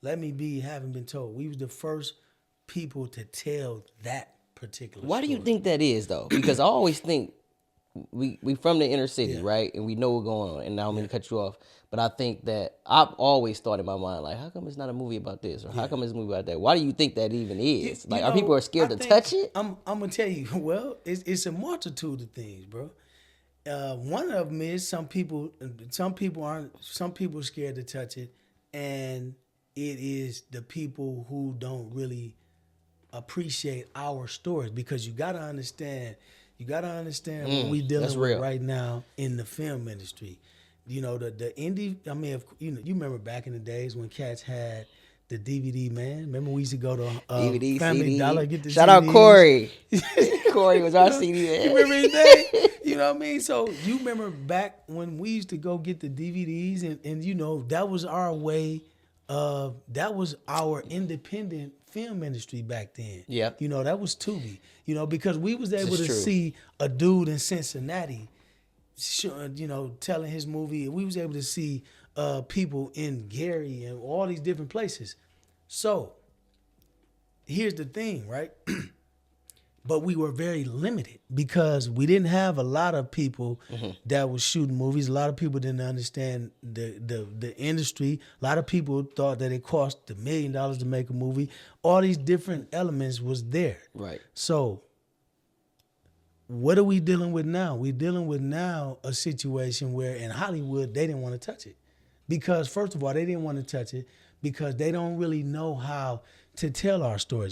Let Me Be Haven't Been Told. We was the first people to tell that particular Why do you story. think that is though? Because I always think we from the inner city, Yeah. right? And we know what's going on. And now I'm gonna cut you off. But I think that I've always thought in my mind, like, how come it's not a movie about this? Or how come it's a movie about that? Why do you think that even is? Like, are people are scared to touch it? I'm gonna tell you. Well, it's a multitude of things, bro. One of them is some people aren't. Some people are scared to touch it, and it is the people who don't really appreciate our stories because you gotta understand. You gotta understand what we that's dealing with real. right now in the film industry. You know the indie. I mean, you remember back in the days when cats had the DVD man. Remember we used to go to DVD, Family CD. Dollar get the Shout out CDs. Corey. Corey was our CD man. You remember his name? You know what I mean? So you remember back when we used to go get the DVDs and you know, that was our way of, that was our independent film industry back then. Yep. You know, that was Tubi. You know, because we was able to true. see a dude in Cincinnati, you know, telling his movie. We was able to see people in Gary and all these different places. So here's the thing, right? But we were very limited because we didn't have a lot of people that was shooting movies. A lot of people didn't understand the industry. A lot of people thought that it cost $1 million to make a movie. All these different elements was there. Right. So what are we dealing with now? We're dealing with now a situation where in Hollywood, they didn't want to touch it. Because first of all, they didn't want to touch it because they don't really know how to tell our stories.